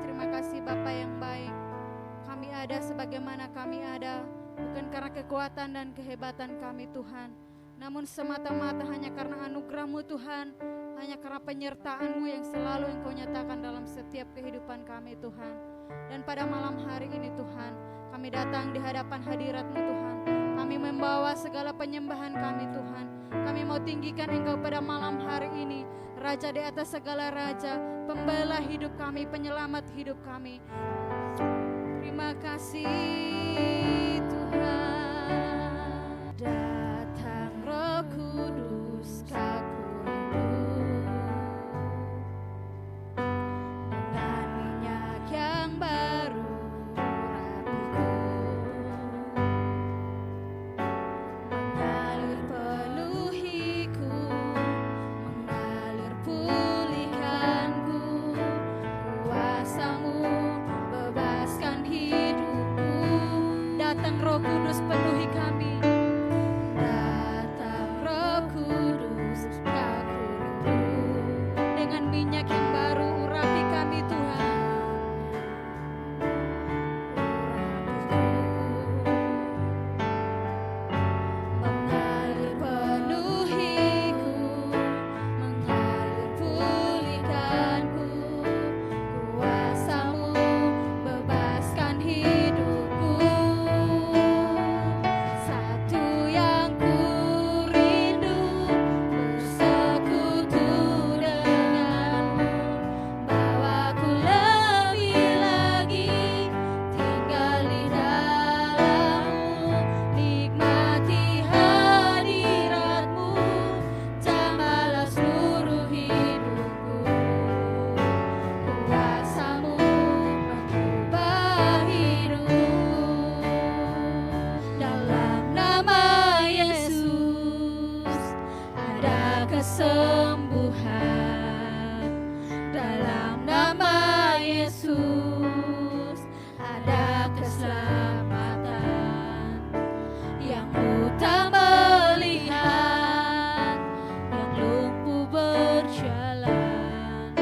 terima kasih Bapa yang baik. Kami ada sebagaimana kami ada, bukan karena kekuatan dan kehebatan kami Tuhan, namun semata-mata hanya karena anugerah-Mu Tuhan, hanya karena penyertaan-Mu yang selalu Engkau nyatakan dalam setiap kehidupan kami Tuhan. Dan pada malam hari ini Tuhan, kami datang di hadapan hadirat-Mu Tuhan. Kami membawa segala penyembahan kami Tuhan. Kami mau tinggikan Engkau pada malam hari ini, Raja di atas segala raja, pembela hidup kami, penyelamat hidup kami. Terima kasih Tuhan. Datang Roh Kudus, aku rindu dengan minyak yang baru rapiku, mengalir penuhiku, mengalir pulihkanku, kuasa-Mu bebaskan hidupku. Datang Roh Kudus, penuhi kami. Datang Roh Kudus, aku rindu dengan minyak yang baru, urapi kami Tuhan. Mengalir penuhiku, mengalir pulihkanku, kuasa-Mu bebaskan hidupku. Satu yang ku rindu, bersekutu denganmu, bawaku lebih lagi, tinggal di dalam-Mu, nikmati hadirat-Mu, jamahlah seluruh hidupku. Kuasa-Mu mengubah hidup. Dalam nama Yesus ada kesembuhan. Dalam nama Yesus ada keselamatan. Yang buta melihat, yang lumpuh berjalan.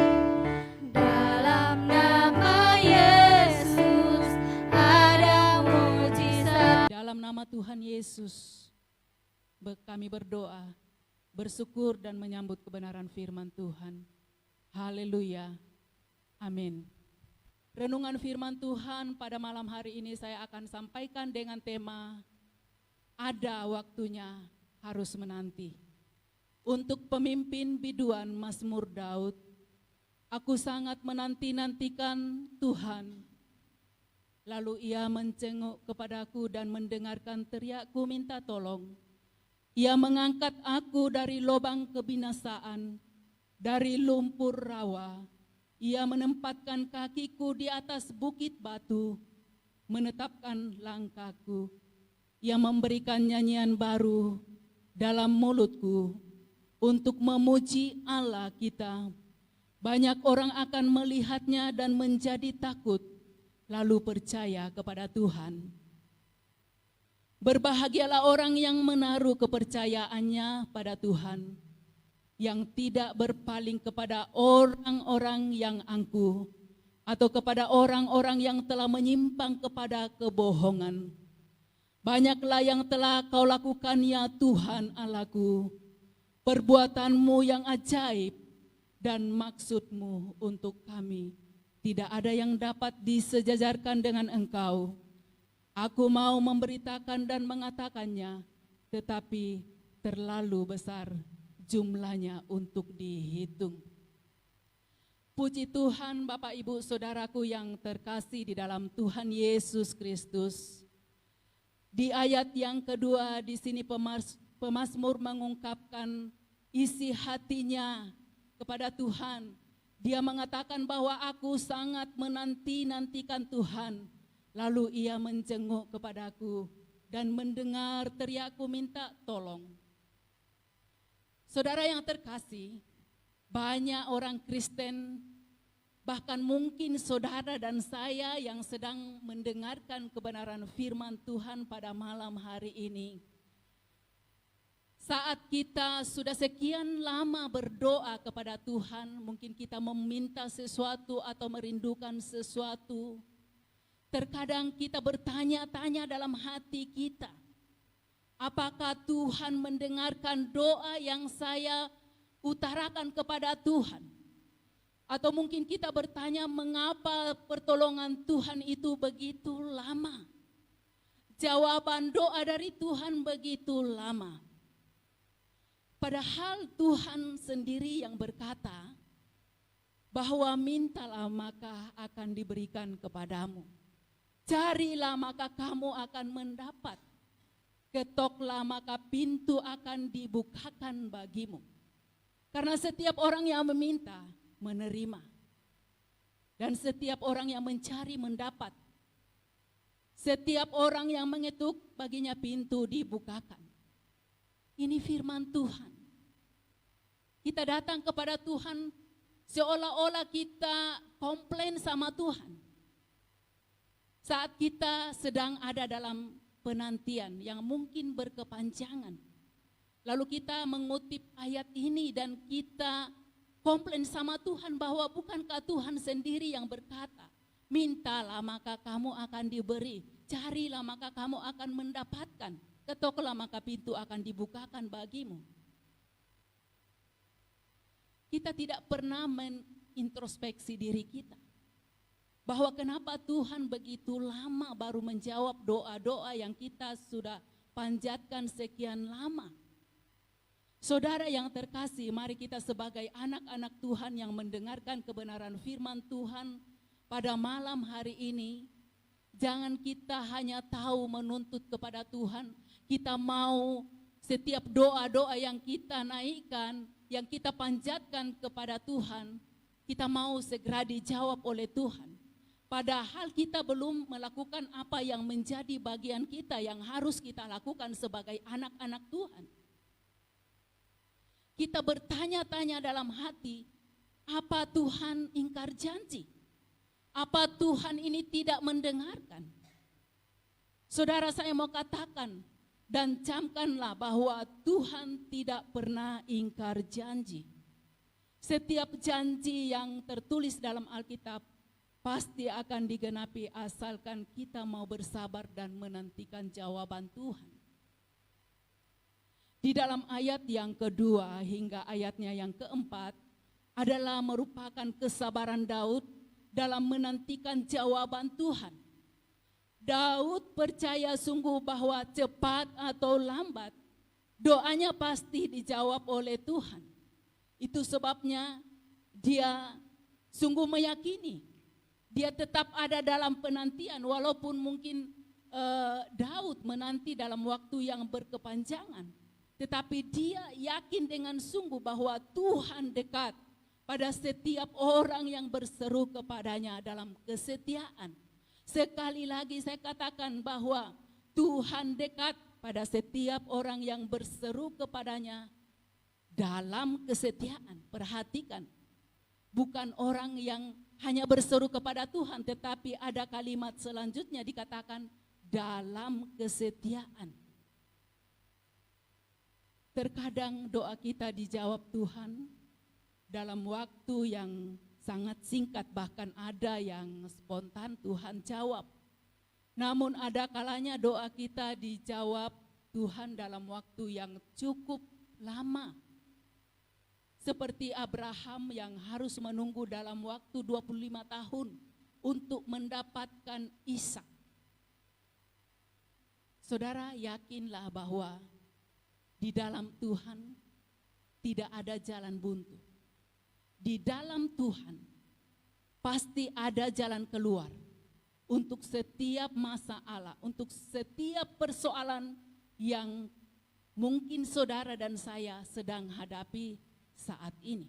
Dalam nama Yesus ada mujizat. Dalam nama Tuhan Yesus, kami berdoa, bersyukur dan menyambut kebenaran firman Tuhan. Haleluya. Amin. Renungan firman Tuhan pada malam hari ini saya akan sampaikan dengan tema ada waktunya harus menanti. Untuk pemimpin biduan Mazmur Daud, aku sangat menanti-nantikan Tuhan. Lalu ia mencenguk kepadaku dan mendengarkan teriakku minta tolong. Ia mengangkat aku dari lubang kebinasaan, dari lumpur rawa. Ia menempatkan kakiku di atas bukit batu, menetapkan langkahku. Ia memberikan nyanyian baru dalam mulutku untuk memuji Allah kita. Banyak orang akan melihatnya dan menjadi takut, lalu percaya kepada Tuhan. Berbahagialah orang yang menaruh kepercayaannya pada Tuhan, yang tidak berpaling kepada orang-orang yang angkuh, atau kepada orang-orang yang telah menyimpang kepada kebohongan. Banyaklah yang telah Kau lakukan ya Tuhan Allahku, perbuatan-Mu yang ajaib dan maksud-Mu untuk kami. Tidak ada yang dapat disejajarkan dengan Engkau. Aku mau memberitakan dan mengatakannya, tetapi terlalu besar jumlahnya untuk dihitung. Puji Tuhan, Bapak Ibu Saudaraku yang terkasih di dalam Tuhan Yesus Kristus. Di ayat yang kedua di sini pemazmur mengungkapkan isi hatinya kepada Tuhan. Dia mengatakan bahwa aku sangat menanti-nantikan Tuhan. Lalu ia menjenguk kepadaku dan mendengar teriakku minta tolong. Saudara yang terkasih, banyak orang Kristen, bahkan mungkin saudara dan saya yang sedang mendengarkan kebenaran firman Tuhan pada malam hari ini, Saat kita sudah sekian lama berdoa kepada Tuhan, mungkin kita meminta sesuatu atau merindukan sesuatu. Terkadang kita bertanya-tanya dalam hati kita, apakah Tuhan mendengarkan doa yang saya utarakan kepada Tuhan? Atau mungkin kita bertanya, mengapa pertolongan Tuhan itu begitu lama? Jawaban doa dari Tuhan begitu lama. Padahal Tuhan sendiri yang berkata bahwa mintalah maka akan diberikan kepadamu. Carilah maka kamu akan mendapat. Ketoklah maka pintu akan dibukakan bagimu. Karena setiap orang yang meminta menerima. Dan setiap orang yang mencari mendapat. Setiap orang yang mengetuk baginya pintu dibukakan. Ini firman Tuhan. Kita datang kepada Tuhan seolah-olah kita komplain sama Tuhan. Saat kita sedang ada dalam penantian yang mungkin berkepanjangan. Lalu kita mengutip ayat ini dan kita komplain sama Tuhan bahwa bukankah Tuhan sendiri yang berkata, mintalah maka kamu akan diberi, carilah maka kamu akan mendapatkan. Ketoklah maka pintu akan dibukakan bagimu. Kita tidak pernah menintrospeksi diri kita. Bahwa kenapa Tuhan begitu lama baru menjawab doa-doa yang kita sudah panjatkan sekian lama. Saudara yang terkasih, mari kita sebagai anak-anak Tuhan yang mendengarkan kebenaran firman Tuhan pada malam hari ini, jangan kita hanya tahu menuntut kepada Tuhan, kita mau setiap doa-doa yang kita naikkan, yang kita panjatkan kepada Tuhan, kita mau segera dijawab oleh Tuhan. Padahal kita belum melakukan apa yang menjadi bagian kita yang harus kita lakukan sebagai anak-anak Tuhan. Kita bertanya-tanya dalam hati, apa Tuhan ingkar janji? Apa Tuhan ini tidak mendengarkan? Saudara, saya mau katakan dan camkanlah bahwa Tuhan tidak pernah ingkar janji. Setiap janji yang tertulis dalam Alkitab pasti akan digenapi asalkan kita mau bersabar dan menantikan jawaban Tuhan. Di dalam ayat yang kedua hingga ayatnya yang keempat adalah merupakan kesabaran Daud dalam menantikan jawaban Tuhan. Daud percaya sungguh bahwa cepat atau lambat doanya pasti dijawab oleh Tuhan. Itu sebabnya dia sungguh meyakini, dia tetap ada dalam penantian walaupun mungkin Daud menanti dalam waktu yang berkepanjangan. Tetapi dia yakin dengan sungguh bahwa Tuhan dekat pada setiap orang yang berseru kepadanya dalam kesetiaan. Sekali lagi saya katakan bahwa Tuhan dekat pada setiap orang yang berseru kepadanya dalam kesetiaan. Perhatikan, bukan orang yang hanya berseru kepada Tuhan, tetapi ada kalimat selanjutnya dikatakan dalam kesetiaan. Terkadang doa kita dijawab Tuhan dalam waktu yang sangat singkat, bahkan ada yang spontan Tuhan jawab. Namun ada kalanya doa kita dijawab Tuhan dalam waktu yang cukup lama. Seperti Abraham yang harus menunggu dalam waktu 25 tahun untuk mendapatkan Ishak. Saudara, yakinlah bahwa di dalam Tuhan tidak ada jalan buntu. Di dalam Tuhan pasti ada jalan keluar untuk setiap masalah, untuk setiap persoalan yang mungkin saudara dan saya sedang hadapi saat ini.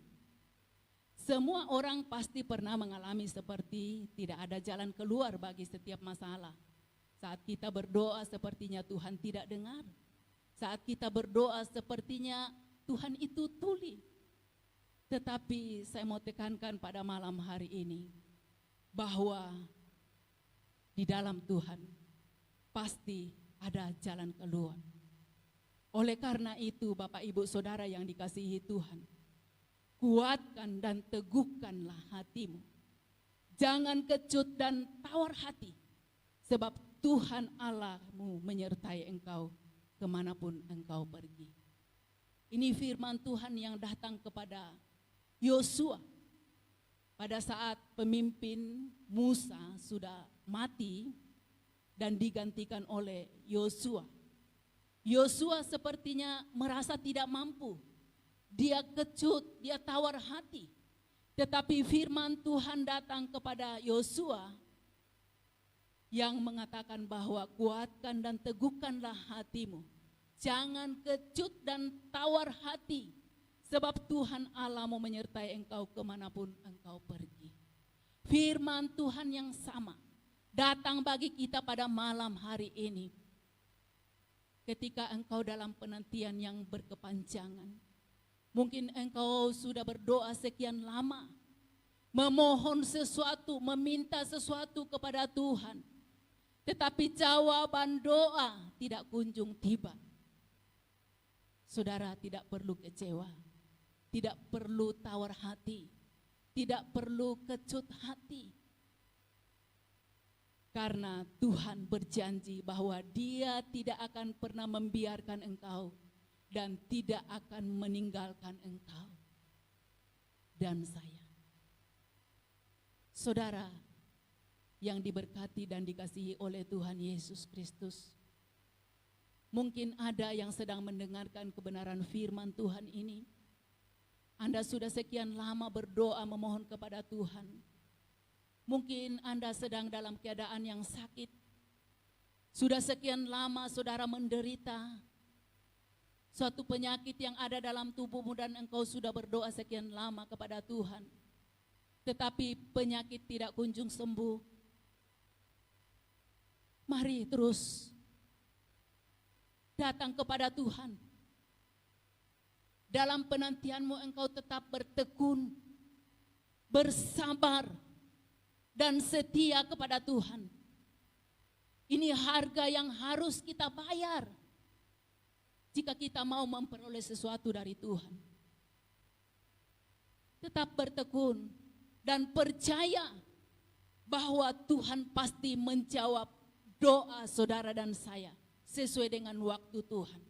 Semua orang pasti pernah mengalami seperti tidak ada jalan keluar bagi setiap masalah. Saat kita berdoa sepertinya Tuhan tidak dengar. Saat kita berdoa sepertinya Tuhan itu tuli. Tetapi saya mau tekankan pada malam hari ini bahwa di dalam Tuhan pasti ada jalan keluar. Oleh karena itu, Bapak Ibu Saudara yang dikasihi Tuhan, kuatkan dan teguhkanlah hatimu. Jangan kecut dan tawar hati, sebab Tuhan Allahmu menyertai engkau kemanapun engkau pergi. Ini firman Tuhan yang datang kepada Yosua pada saat pemimpin Musa sudah mati dan digantikan oleh Yosua. Yosua sepertinya merasa tidak mampu. Dia kecut, dia tawar hati. Tetapi firman Tuhan datang kepada Yosua yang mengatakan bahwa kuatkan dan teguhkanlah hatimu. Jangan kecut dan tawar hati, sebab Tuhan Allahmu menyertai engkau kemanapun engkau pergi. Firman Tuhan yang sama datang bagi kita pada malam hari ini. Ketika engkau dalam penantian yang berkepanjangan, mungkin engkau sudah berdoa sekian lama, memohon sesuatu, meminta sesuatu kepada Tuhan, tetapi jawaban doa tidak kunjung tiba. Saudara tidak perlu kecewa, tidak perlu tawar hati, tidak perlu kecut hati. Karena Tuhan berjanji bahwa Dia tidak akan pernah membiarkan engkau dan tidak akan meninggalkan engkau dan saya. Saudara yang diberkati dan dikasihi oleh Tuhan Yesus Kristus, mungkin ada yang sedang mendengarkan kebenaran firman Tuhan ini. Anda sudah sekian lama berdoa memohon kepada Tuhan. Mungkin Anda sedang dalam keadaan yang sakit. Sudah sekian lama saudara menderita suatu penyakit yang ada dalam tubuhmu dan engkau sudah berdoa sekian lama kepada Tuhan. Tetapi penyakit tidak kunjung sembuh. Mari terus datang kepada Tuhan. Dalam penantianmu engkau tetap bertekun, bersabar, dan setia kepada Tuhan. Ini harga yang harus kita bayar jika kita mau memperoleh sesuatu dari Tuhan. Tetap bertekun dan percaya bahwa Tuhan pasti menjawab doa saudara dan saya sesuai dengan waktu Tuhan.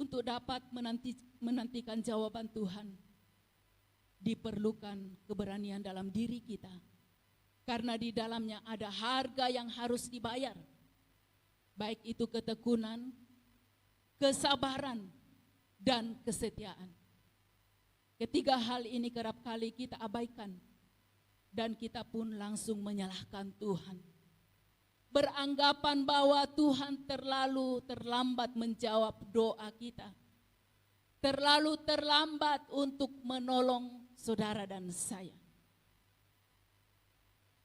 Untuk dapat menantikan jawaban Tuhan, diperlukan keberanian dalam diri kita. Karena di dalamnya ada harga yang harus dibayar. Baik itu ketekunan, kesabaran, dan kesetiaan. Ketiga hal ini kerap kali kita abaikan. Dan kita pun langsung menyalahkan Tuhan. Beranggapan bahwa Tuhan terlalu terlambat menjawab doa kita. Terlalu terlambat untuk menolong saudara dan saya.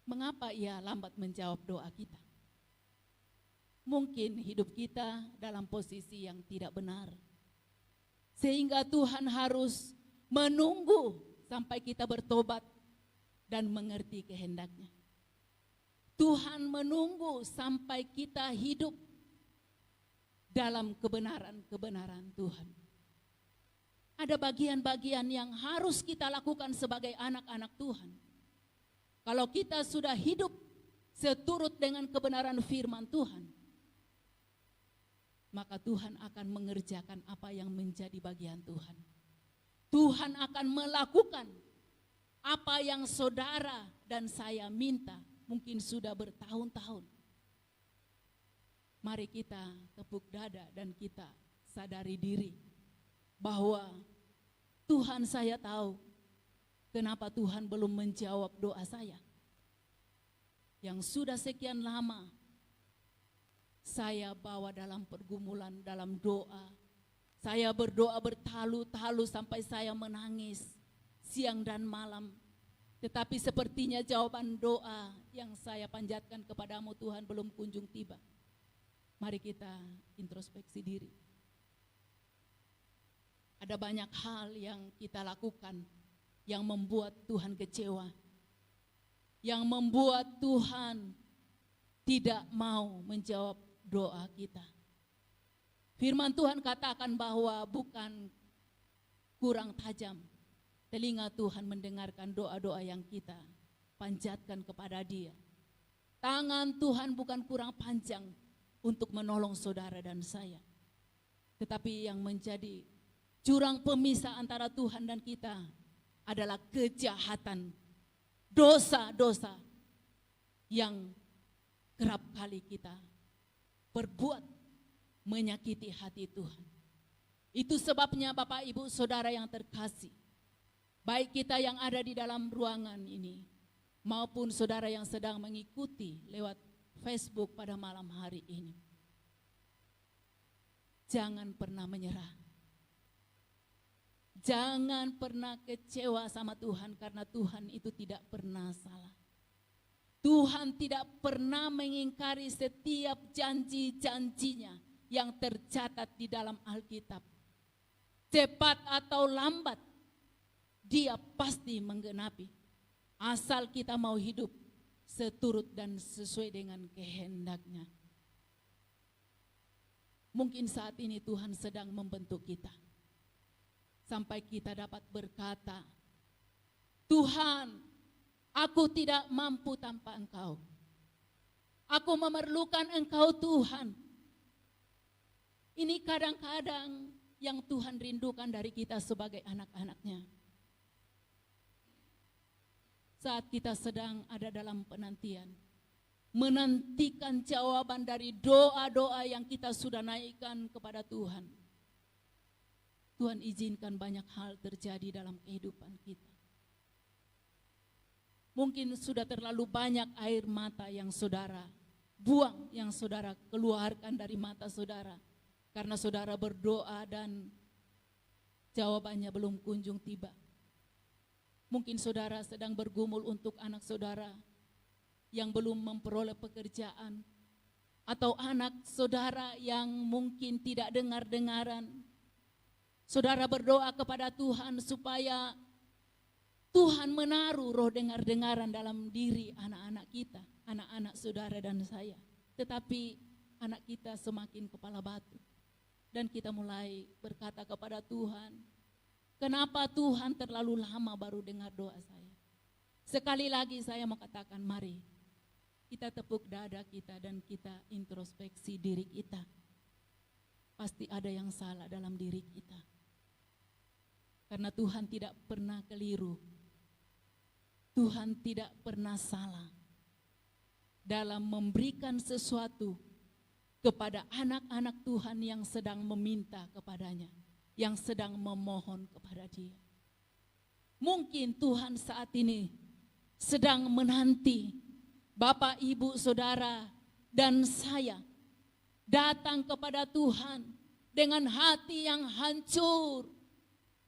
Mengapa Ia lambat menjawab doa kita? Mungkin hidup kita dalam posisi yang tidak benar. Sehingga Tuhan harus menunggu sampai kita bertobat dan mengerti kehendaknya. Tuhan menunggu sampai kita hidup dalam kebenaran-kebenaran Tuhan. Ada bagian-bagian yang harus kita lakukan sebagai anak-anak Tuhan. Kalau kita sudah hidup seturut dengan kebenaran firman Tuhan, maka Tuhan akan mengerjakan apa yang menjadi bagian Tuhan. Tuhan akan melakukan apa yang saudara dan saya minta. Mungkin sudah bertahun-tahun. Mari kita tepuk dada dan kita sadari diri bahwa Tuhan, saya tahu kenapa Tuhan belum menjawab doa saya. Yang sudah sekian lama saya bawa dalam pergumulan, dalam doa. Saya berdoa bertalu-talu sampai saya menangis siang dan malam. Tetapi sepertinya jawaban doa yang saya panjatkan kepadamu Tuhan belum kunjung tiba. Mari kita introspeksi diri. Ada banyak hal yang kita lakukan yang membuat Tuhan kecewa. Yang membuat Tuhan tidak mau menjawab doa kita. Firman Tuhan katakan bahwa bukan kurang tajam telinga Tuhan mendengarkan doa-doa yang kita panjatkan kepada Dia. Tangan Tuhan bukan kurang panjang untuk menolong saudara dan saya. Tetapi yang menjadi jurang pemisah antara Tuhan dan kita adalah kejahatan, dosa-dosa yang kerap kali kita perbuat menyakiti hati Tuhan. Itu sebabnya Bapak Ibu Saudara yang terkasih, baik kita yang ada di dalam ruangan ini maupun saudara yang sedang mengikuti lewat Facebook pada malam hari ini, jangan pernah menyerah. Jangan pernah kecewa sama Tuhan, karena Tuhan itu tidak pernah salah. Tuhan tidak pernah mengingkari setiap janji-janjinya yang tercatat di dalam Alkitab. Cepat atau lambat, Dia pasti menggenapi. Asal kita mau hidup seturut dan sesuai dengan kehendaknya. Mungkin saat ini Tuhan sedang membentuk kita, sampai kita dapat berkata, Tuhan, aku tidak mampu tanpa Engkau. Aku memerlukan Engkau Tuhan. Ini kadang-kadang yang Tuhan rindukan dari kita sebagai anak-anaknya. Saat kita sedang ada dalam penantian, menantikan jawaban dari doa-doa yang kita sudah naikkan kepada Tuhan. Tuhan izinkan banyak hal terjadi dalam kehidupan kita. Mungkin sudah terlalu banyak air mata yang saudara buang, yang saudara keluarkan dari mata saudara, karena saudara berdoa dan jawabannya belum kunjung tiba. Mungkin saudara sedang bergumul untuk anak saudara yang belum memperoleh pekerjaan, atau anak saudara yang mungkin tidak dengar-dengaran. Saudara berdoa kepada Tuhan supaya Tuhan menaruh roh dengar-dengaran dalam diri anak-anak kita, anak-anak saudara dan saya. Tetapi anak kita semakin kepala batu. Dan kita mulai berkata kepada Tuhan, kenapa Tuhan terlalu lama baru dengar doa saya? Sekali lagi saya mau katakan, mari kita tepuk dada kita dan kita introspeksi diri kita. Pasti ada yang salah dalam diri kita. Karena Tuhan tidak pernah keliru. Tuhan tidak pernah salah dalam memberikan sesuatu kepada anak-anak Tuhan yang sedang meminta kepadanya, yang sedang memohon kepada Dia. Mungkin Tuhan saat ini sedang menanti Bapak, Ibu, Saudara, dan saya datang kepada Tuhan dengan hati yang hancur,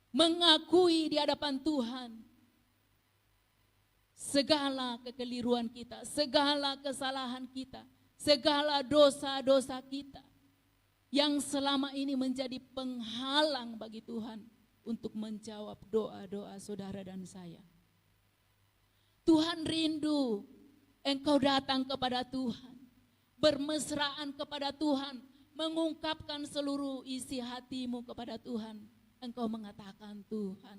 mengakui di hadapan Tuhan segala kekeliruan kita, segala kesalahan kita, segala dosa-dosa kita yang selama ini menjadi penghalang bagi Tuhan untuk menjawab doa-doa saudara dan saya. Tuhan rindu engkau datang kepada Tuhan, bermesraan kepada Tuhan, mengungkapkan seluruh isi hatimu kepada Tuhan. Engkau mengatakan, Tuhan,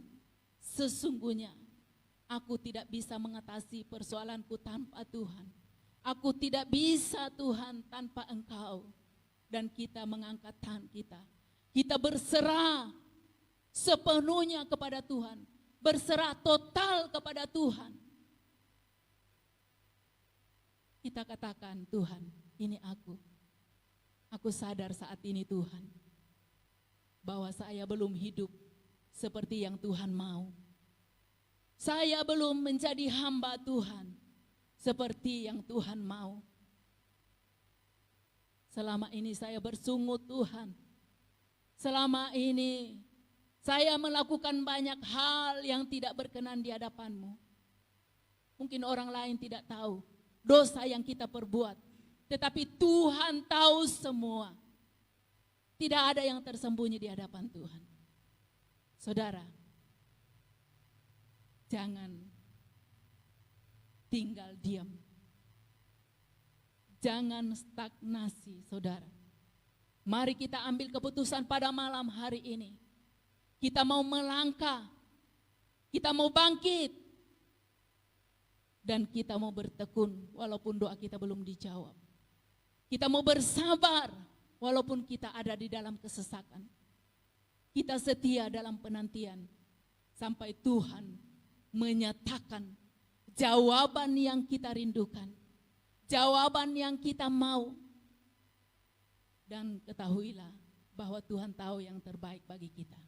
sesungguhnya aku tidak bisa mengatasi persoalanku tanpa Tuhan. Aku tidak bisa Tuhan tanpa Engkau. Dan kita mengangkat tangan kita. Kita berserah sepenuhnya kepada Tuhan. Berserah total kepada Tuhan. Kita katakan, Tuhan, ini aku. Aku sadar saat ini Tuhan, bahwa saya belum hidup seperti yang Tuhan mau. Saya belum menjadi hamba Tuhan seperti yang Tuhan mau. Selama ini saya bersungut Tuhan. Selama ini saya melakukan banyak hal yang tidak berkenan di hadapan-Mu. Mungkin orang lain tidak tahu dosa yang kita perbuat, tetapi Tuhan tahu semua. Tidak ada yang tersembunyi di hadapan Tuhan. Saudara, jangan tinggal diam. Jangan stagnasi, saudara. Mari kita ambil keputusan pada malam hari ini. Kita mau melangkah, kita mau bangkit, dan kita mau bertekun walaupun doa kita belum dijawab. Kita mau bersabar walaupun kita ada di dalam kesesakan. Kita setia dalam penantian sampai Tuhan menyatakan jawaban yang kita rindukan, jawaban yang kita mau. Dan ketahuilah bahwa Tuhan tahu yang terbaik bagi kita.